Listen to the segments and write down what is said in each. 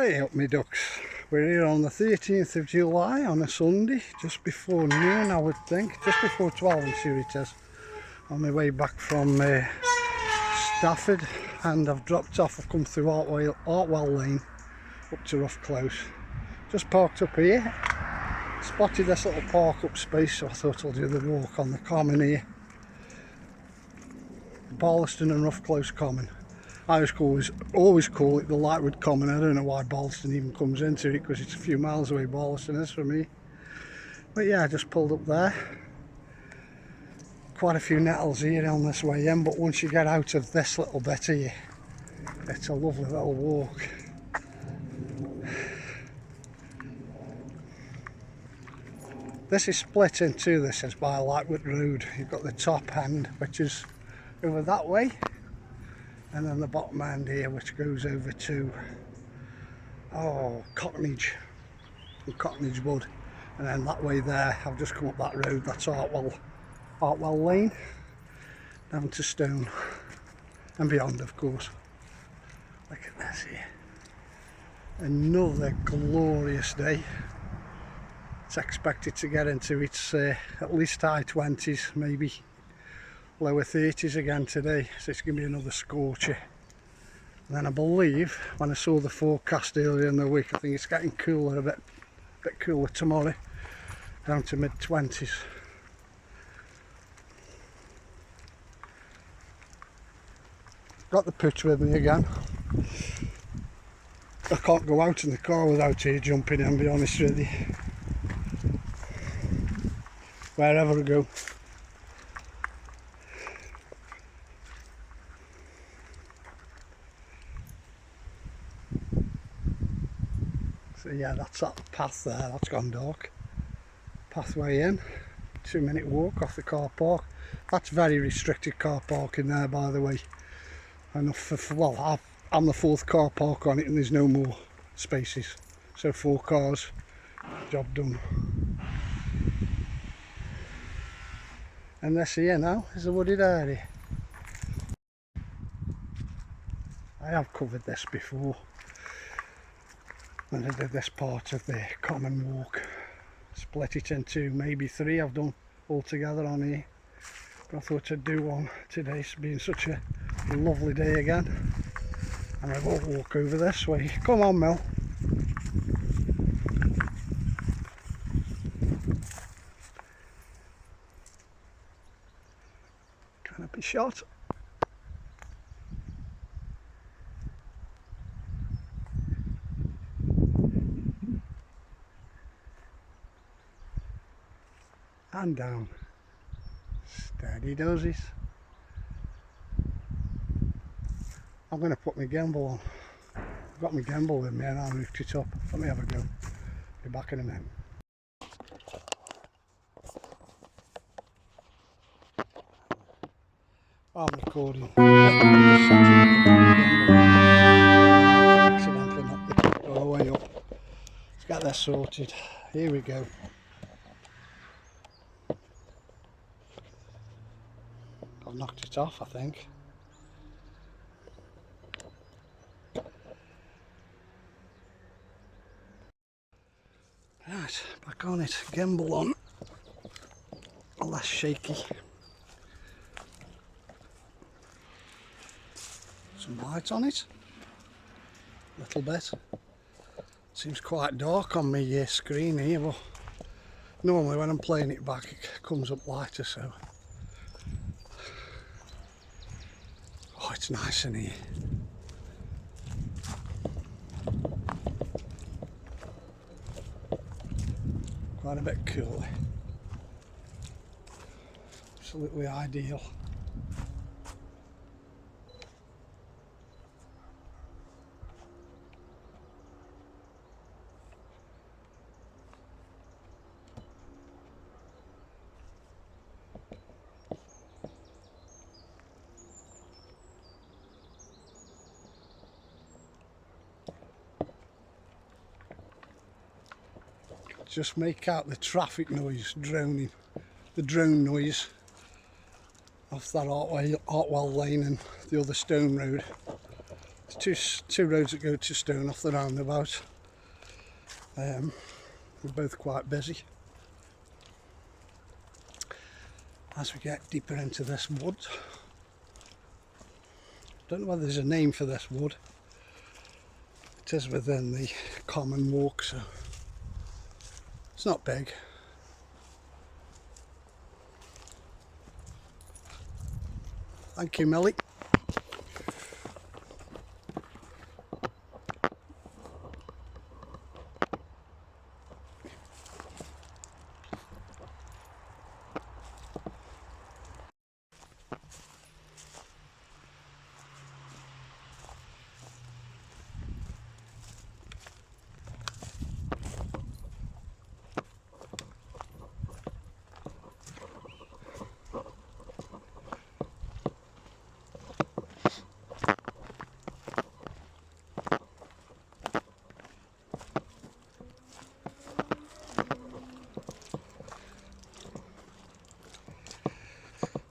Hey up me ducks, we're here on the 13th of July on a Sunday, just before noon I would think, just before 12 I'm sure it is. On my way back from Stafford, and I've dropped off, I've come through Hartwell Lane up to Rough Close. Just parked up here, spotted this little park up space, so I thought I'll do the walk on the common here. Barlaston and Rough Close Common. I always call it the Lightwood Common. I don't know why Barlaston even comes into it, because it's a few miles away, Barlaston is from me. But yeah, I just pulled up there. Quite a few nettles here on this way in, but once you get out of this little bit here, it's a lovely little walk. This is split in two, this is by Hartwell Road. You've got the top end, which is over that way, and then the bottom end here, which goes over to Cottonage and Cottonage Wood, and then that way there, I've just come up that road, that's Hartwell Lane, down to Stone and beyond, of course. Look at this here, another glorious day. It's expected to get into its at least high 20s, maybe lower 30s again today, so it's going to be another scorcher. And then I believe, when I saw the forecast earlier in the week, I think it's getting cooler, a bit cooler tomorrow, down to mid-20s. Got the pooch with me again. I can't go out in the car without here jumping in, be honest with you. Wherever I go. So yeah, that's that path there, that's gone dark. Pathway in, 2-minute walk off the car park. That's very restricted car parking there, by the way. Enough for, well, I'm the 4th car park on it and there's no more spaces. So 4 cars, job done. And this here now is a wooded area. I have covered this before when I did this part of the common walk. Split it into maybe 3 I've done altogether on here. But I thought I'd do one today, being such a lovely day again. And I will walk over this way. Come on, Mel. Can I be shot? And down. Steady dozes. I'm going to put my gimbal on. I've got my gimbal with me and I moved it up. Let me have a go. Be back in a minute. I'm recording. Accidentally knocked the throwaway up. Let's get that sorted. Here we go. I've knocked it off, I think. Right, back on it. Gimbal on. Less shaky. Some light on it. A little bit. Seems quite dark on my screen here, but normally when I'm playing it back it comes up lighter, so. Oh, it's nice in here. Quite a bit cool. Absolutely ideal. Just make out the traffic noise droning, the drone noise off that Hartwell Lane and the other Stone Road. There's two roads that go to Stone off the roundabout. We're both quite busy. As we get deeper into this wood, don't know whether there's a name for this wood. It is within the common walk, so it's not big. Thank you, Millie.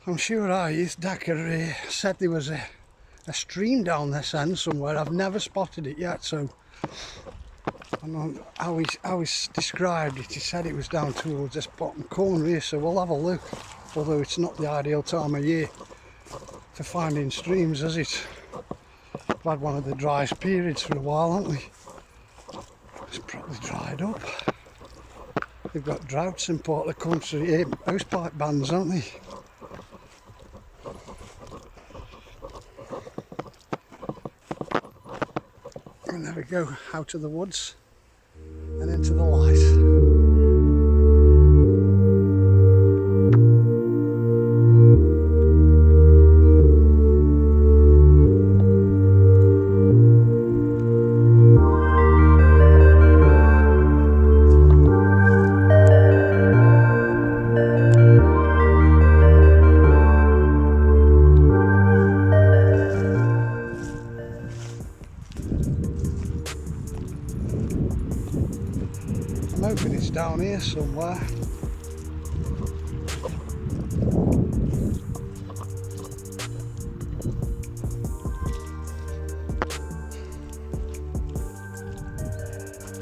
I'm sure Dakar said there was a stream down this end somewhere. I've never spotted it yet, so I know how he's described it. He said it was down towards this bottom corner here, so we'll have a look. Although it's not the ideal time of year for finding streams, is it? We've had one of the driest periods for a while, haven't we? It's probably dried up. They've got droughts in part of the country, hosepipe bans, haven't they? And there we go, out of the woods and into the light. I'm hoping it's down here somewhere.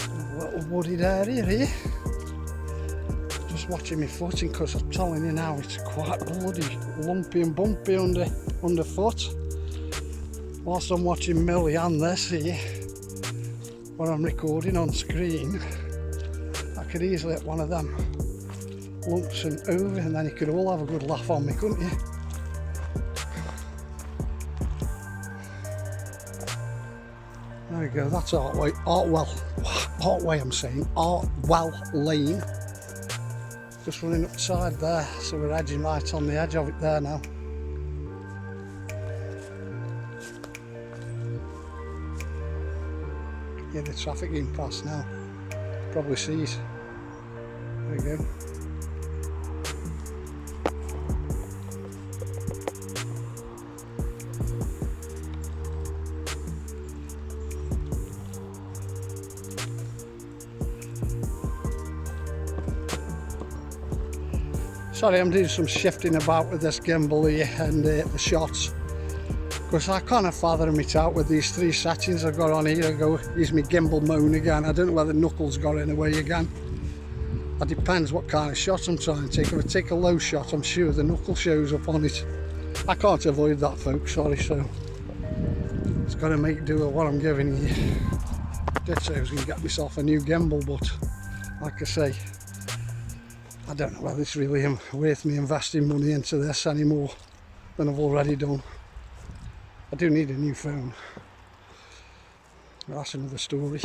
A little wooded area here. Just watching my footing, because I'm telling you now, it's quite bloody lumpy and bumpy underfoot. Whilst I'm watching Millie and this here, what I'm recording on screen, I could easily hit one of them lumps and over, and then you could all have a good laugh on me, couldn't you? There we go, that's Hartwell Lane. Just running up the side there, so we're edging right on the edge of it there now. Yeah, the traffic going past now. Probably sees. There we go. Sorry, I'm doing some shifting about with this gimbal here and the shots, because I can't fathom it out with these three settings I've got on here. I go, use my gimbal moan again. I don't know whether knuckles got in the way again. That depends what kind of shot I'm trying to take. If I take a low shot, I'm sure the knuckle shows up on it. I can't avoid that, folks, sorry, so it's got to make do with what I'm giving you. I did say I was going to get myself a new gimbal, but like I say, I don't know whether it's really worth me investing money into this any more than I've already done. I do need a new phone, but that's another story.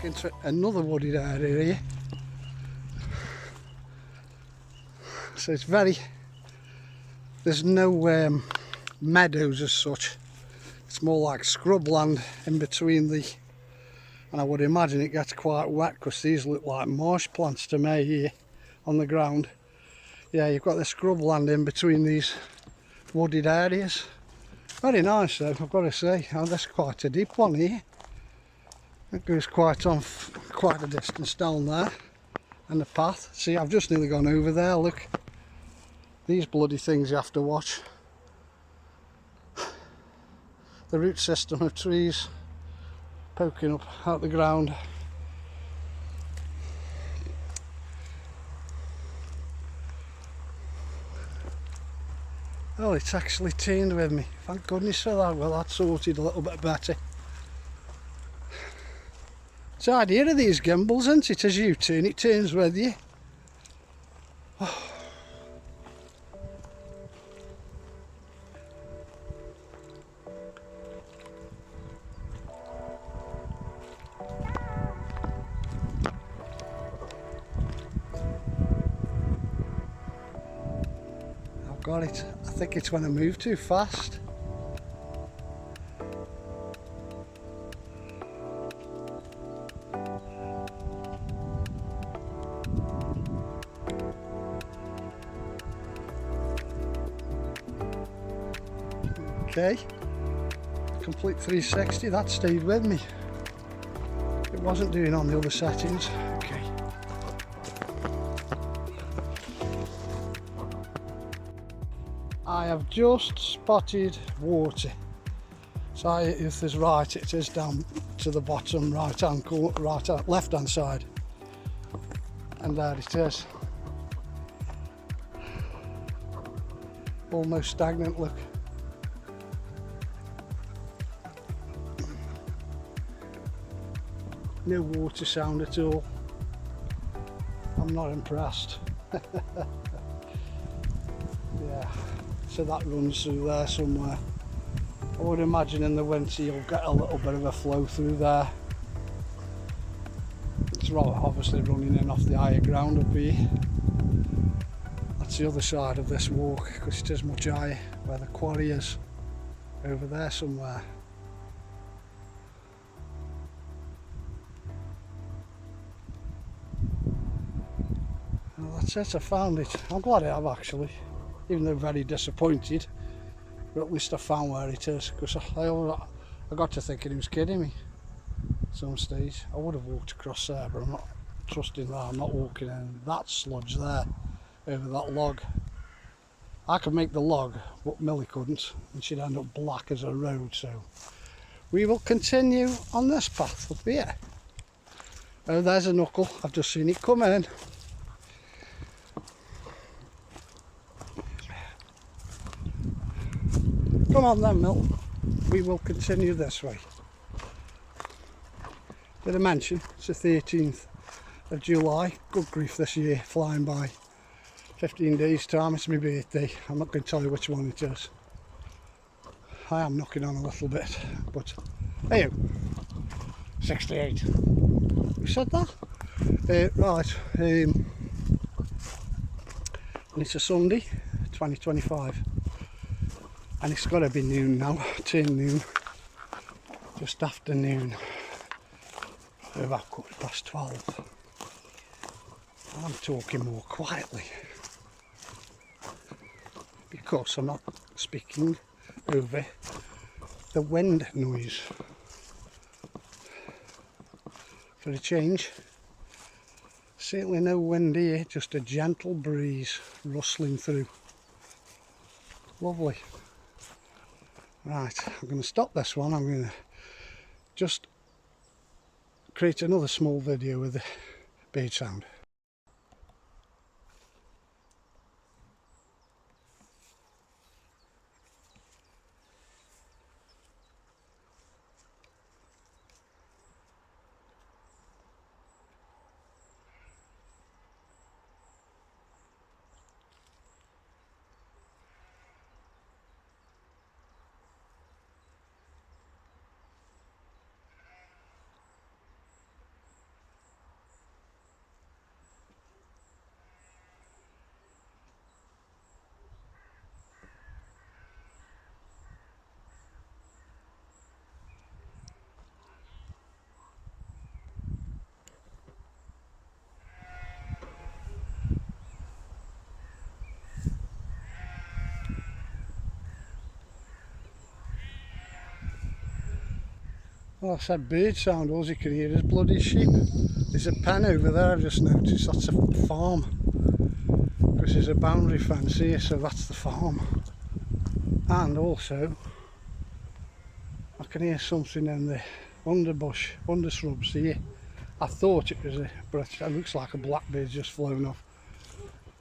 back into another wooded area here. So it's very, there's no meadows as such. It's more like scrubland in between the, and I would imagine it gets quite wet because these look like marsh plants to me here on the ground. Yeah, you've got the scrubland in between these wooded areas. Very nice though, I've got to say. Oh, that's quite a deep one here. It goes quite on, quite a distance down there. And the path. See, I've just nearly gone over there, look. These bloody things you have to watch. The root system of trees poking up out the ground. Oh, it's actually turned with me. Thank goodness for that. Well, that's sorted a little bit better. It's the idea of these gimbals, isn't it? As you turn, it turns with you. Oh. I've got it. I think it's when I move too fast. Okay, complete 360, that stayed with me. It wasn't doing on the other settings. Okay. I have just spotted water. So if there's right, it is down to the bottom right hand corner, left hand side. And there it is. Almost stagnant, look. No water sound at all. I'm not impressed. Yeah, so that runs through there somewhere. I would imagine in the winter you'll get a little bit of a flow through there. It's obviously running in off the higher ground up here. That's the other side of this walk because it is much higher where the quarry is. Over there somewhere. Well, that's it, I found it. I'm glad I have actually, even though very disappointed, but at least I found where it is, because I got to thinking he was kidding me at some stage. I would have walked across there, but I'm not trusting that. I'm not walking in that sludge there, over that log. I could make the log, but Millie couldn't, and she'd end up black as a road, so we will continue on this path up here. Oh, there's a knuckle, I've just seen it come in. Come on then, Mill. We will continue this way. Did I mention it's the 13th of July? Good grief, this year flying by. 15 days time, it's my birthday. I'm not going to tell you which one it is. I am knocking on a little bit, but hey, 68. Who said that? Right, and it's a Sunday, 2025. And it's got to be noon now, turn noon, just after noon, about 12:15. I'm talking more quietly because I'm not speaking over the wind noise. For a change, certainly no wind here, just a gentle breeze rustling through. Lovely. Right, I'm going to stop this one. I'm going to just create another small video with the bird sound. Well, I said bird sound, all you can hear is bloody sheep. There's a pen over there, I've just noticed, that's a farm. Because there's a boundary fence here, so that's the farm. And also, I can hear something in the underbush, undershrubs here. I thought it was but it looks like a blackbird's just flown off.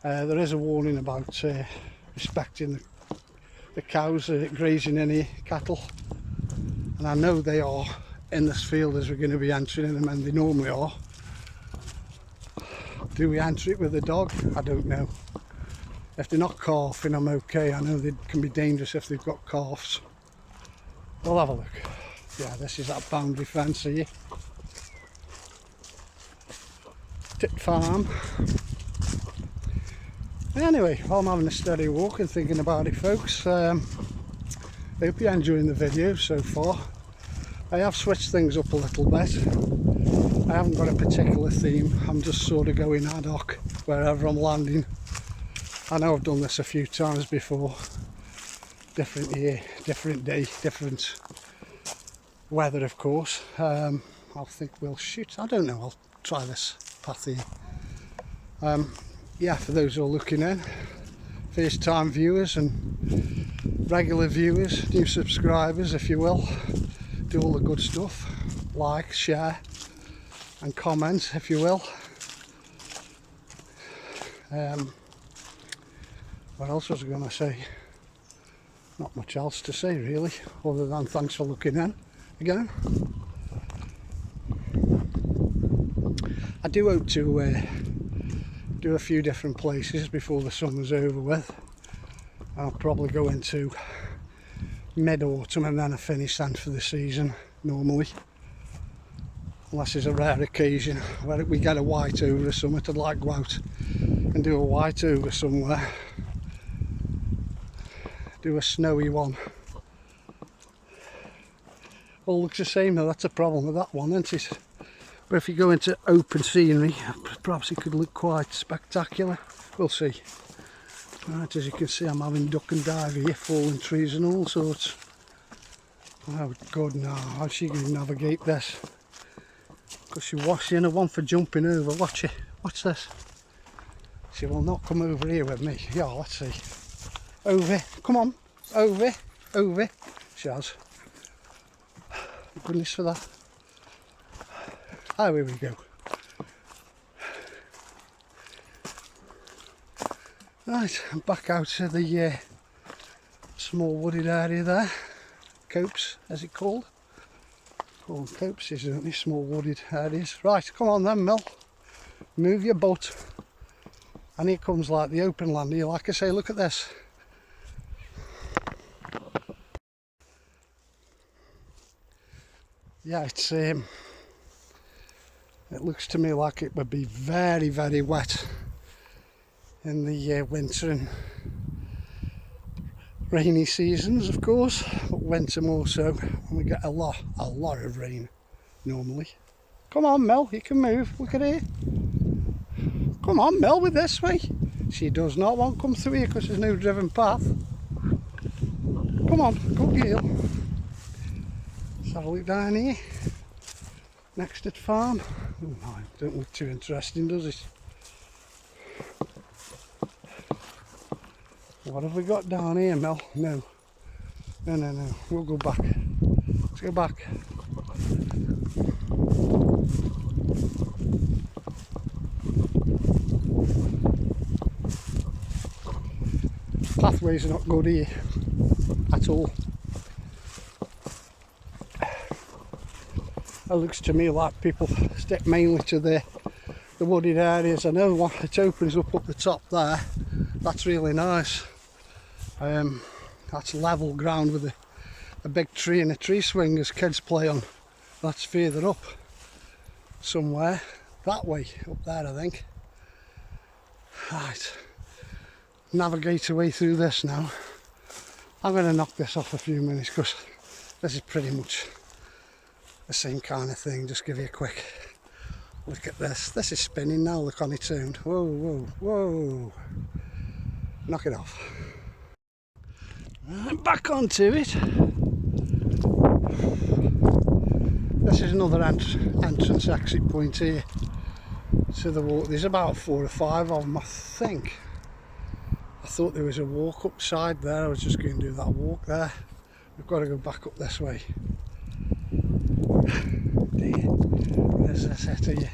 There is a warning about respecting the cows grazing any cattle. And I know they are in this field as we're going to be entering them, and they normally are. Do we enter it with a dog? I don't know. If they're not calving, I'm okay. I know they can be dangerous if they've got calves. We'll have a look. Yeah, this is that boundary fence here. Tit farm. Anyway, while I'm having a steady walk and thinking about it, folks, I hope you're enjoying the video so far. I have switched things up a little bit. I haven't got a particular theme, I'm just sort of going ad hoc wherever I'm landing. I know I've done this a few times before. Different year, different day, different weather, of course. I think we'll shoot, I don't know, I'll try this path here. Yeah, for those who are looking in, first time viewers and regular viewers, new subscribers if you will, do all the good stuff, like, share and comment if you will. What else was I going to say? Not much else to say really, other than thanks for looking in again. I do hope to do a few different places before the summer's over with. I'll probably go into mid-autumn and then I finish then for the season normally. Unless there's a rare occasion where we get a white over or something, I'd like to go out and do a white over somewhere. Do a snowy one. All looks the same though, that's a problem with that one, isn't it? But if you go into open scenery, perhaps it could look quite spectacular. We'll see. Right, as you can see, I'm having duck and dive here, fallen trees and all sorts. Oh God, now, how's she going to navigate this? Because she was in a one for jumping over. Watch it. Watch this. She will not come over here with me. Yeah, let's see. Over. Come on. Over. Over. She has. Goodness for that. Oh, here we go. Right, I'm back out to the small wooded area there. Copse, as it's called. Called copses, aren't they? Small wooded areas. Right, come on then, Mill. Move your butt. And here comes like the open land here. Like I say, look at this. Yeah, it's it looks to me like it would be very, very wet in the winter and rainy seasons, of course, but winter more so when we get a lot of rain normally. Come on, Mel, you can move. Look at her. Come on, Mel, with this way. She does not want to come through here because there's no driven path. Come on, good girl. Let's have a look down here. Next to the farm. Oh my, don't look too interesting, does it? What have we got down here, Mel? No. No, no, no. We'll go back. Let's go back. Pathways are not good here at all. It looks to me like people stick mainly to the wooded areas. I know it opens up the top there. That's really nice. That's level ground with a big tree and a tree swing as kids play on. That's further up somewhere. That way, up there I think. Right. Navigate away through this now. I'm going to knock this off a few minutes because this is pretty much the same kind of thing. Just give you a quick look at this. This is spinning now, look on its own. Whoa, whoa, whoa. Knock it off. Right, back onto it. This is another entrance exit point here to the walk. There's about 4 or 5 of them, I think. I thought there was a walk up side there. I was just going to do that walk there. We've got to go back up this way. Dear, there's this hit here.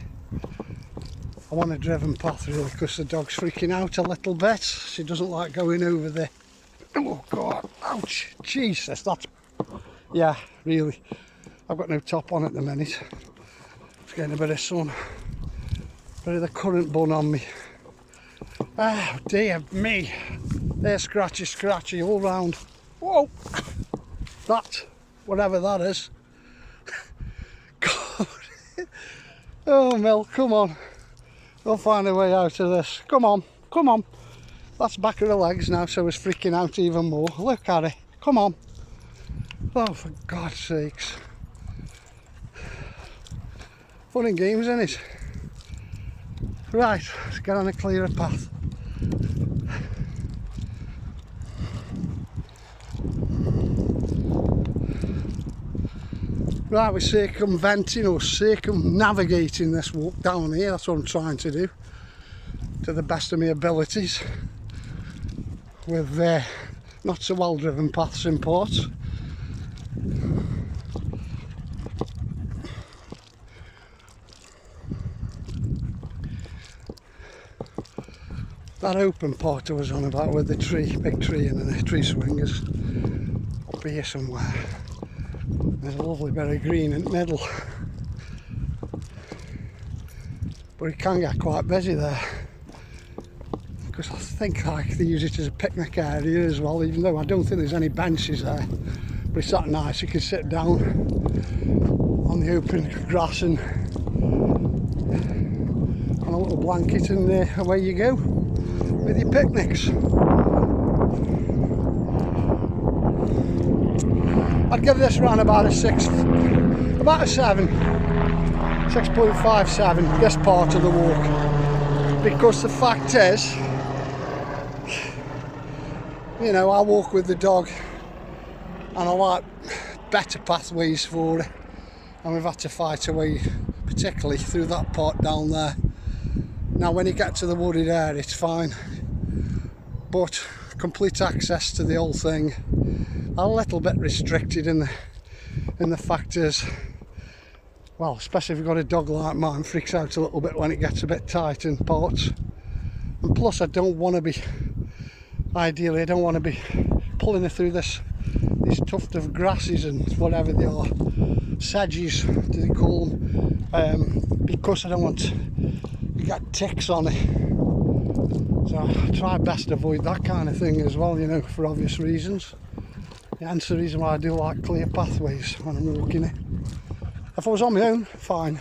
I want a driven path really, because the dog's freaking out a little bit. She doesn't like going over there. Oh God, ouch, Jesus, that's, yeah, really. I've got no top on at the minute. It's getting a bit of sun. Bit of the current bun on me. Oh dear me. They're scratchy all round. Whoa! That, whatever that is. God. Oh Mel, come on. We'll find a way out of this. Come on, come on. That's back of the legs now, so it's freaking out even more. Look at it. Come on. Oh, for God's sakes. Fun and games, isn't it? Right, let's get on a clearer path. Right, we're circumventing or circumnavigating this walk down here. That's what I'm trying to do, to the best of my abilities, with not so well driven paths in parts. That open part I was on about with the tree, big tree and the tree swing is up here somewhere. There's a lovely bit of green in the middle, but it can get quite busy there, because I think like they use it as a picnic area as well, even though I don't think there's any benches there. But it's that nice, you can sit down on the open grass and on a little blanket, and away you go with your picnics. I'd give this round about a 6, about a 7, 6.57, this part of the walk, because the fact is, you know, I walk with the dog and I like better pathways for it, and we've had to fight away, particularly through that part down there. Now when you get to the wooded area it's fine, but complete access to the whole thing a little bit restricted in the fact is, well, especially if you've got a dog like mine, freaks out a little bit when it gets a bit tight in parts. And plus I don't want to be, ideally I don't want to be pulling her through these tuft of grasses and whatever they are, sedges do they call them, because I don't want to get ticks on it. So I try best to avoid that kind of thing as well, you know, for obvious reasons. Hence the reason why I do like clear pathways when I'm walking it. If I was on my own, fine.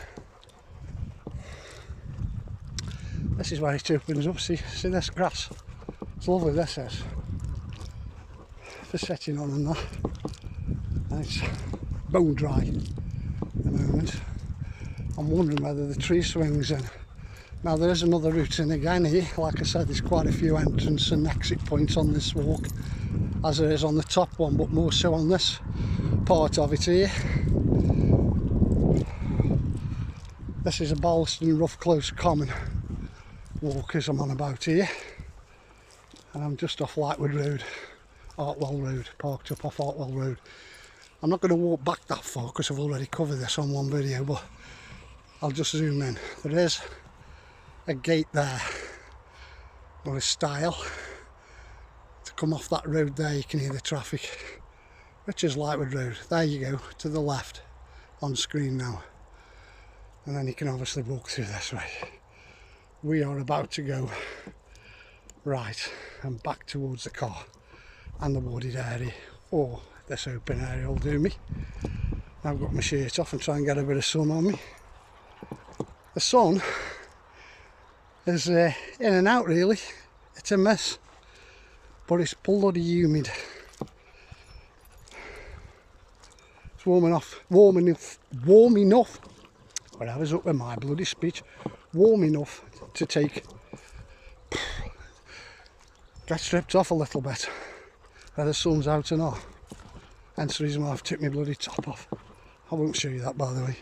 This is where it opens up. See this grass? It's lovely, this is. For sitting on and that. And it's bone dry at the moment. I'm wondering whether the tree swings in. Now there is another route in again here. Like I said, there's quite a few entrance and exit points on this walk, as there is on the top one, but more so on this part of it here. This is a Barlaston rough close common walk as I'm on about here, and I'm just off Lightwood Road, Hartwell Road, parked up off Hartwell Road. I'm not going to walk back that far because I've already covered this on one video, but I'll just zoom in. There is a gate there, or a stile. To come off that road there you can hear the traffic, which is Lightwood Road. There you go, to the left on screen now, and then you can obviously walk through this way. We are about to go right and back towards the car and the wooded area, or this open area will do me. I've got my shirt off and try and get a bit of sun on me. The sun is in and out really, it's a mess, but it's bloody humid. It's warm enough, whatever's up with my bloody speech, warm enough to take, get stripped off a little bit, whether the sun's out or not. Hence the reason why I've took my bloody top off. I won't show you that, by the way.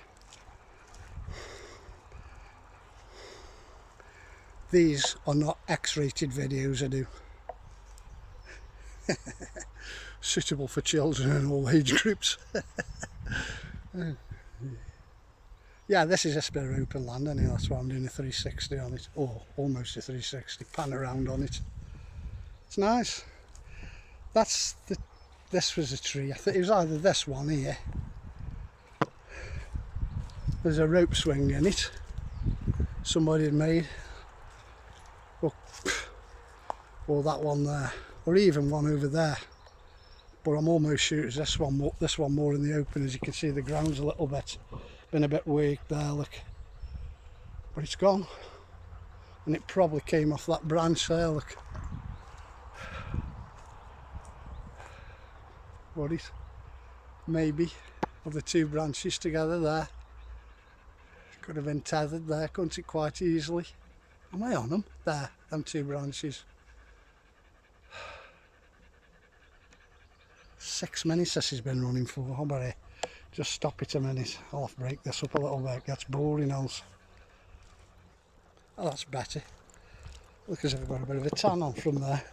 These are not X-rated videos, I do. Suitable for children and all age groups. Yeah, this is a bit of open land anyway, that's why I'm doing a 360 on it, or almost a 360, pan around on it. It's nice. This was a tree, I think it was either this one here. There's a rope swing in it, somebody had made. Or that one there, or even one over there. But I'm almost sure it's this one more in the open. As you can see, the ground's a little bit, been a bit worked there, look. But it's gone. And it probably came off that branch there, look. What is, maybe, of the two branches together there. Could have been tethered there, couldn't it, quite easily. Am I on them? There, them two branches. 6 minutes this has been running for. How about it? Just stop it a minute. I'll have to break this up a little bit. It gets boring else. Oh, that's better. Look as if I've got a bit of a tan on from there.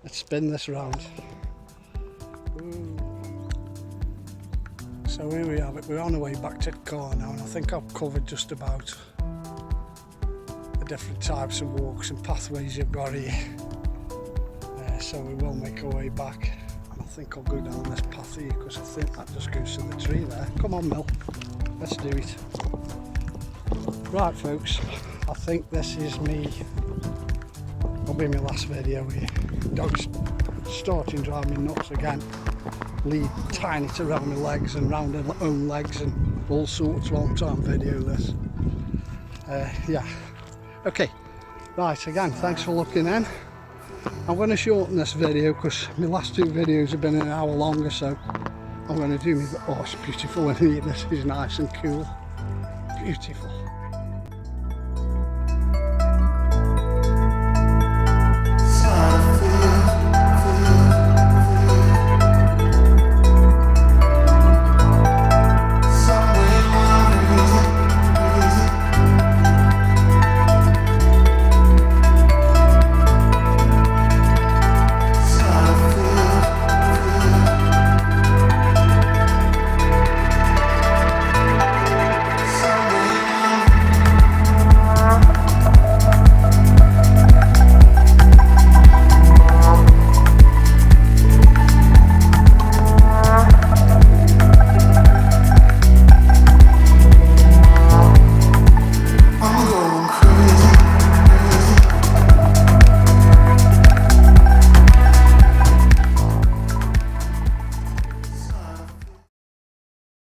Let's spin this round. Ooh. So here we have it. We're on the way back to the car now, and I think I've covered just about the different types of walks and pathways you've got here. So we will make our way back. I think I'll go down this path here because I think that just goes to the tree there. Come on, Mill, let's do it. Right folks, I think this is me. That'll be my last video here. Dog's starting to drive me nuts again. Lead tying it around my legs and round her own legs and all sorts. Long time video this. Yeah, okay, right, again, thanks for looking in. I'm going to shorten this video because my last two videos have been an hour longer, so I'm going to do me. Oh, it's beautiful in here. This is nice and cool. Beautiful.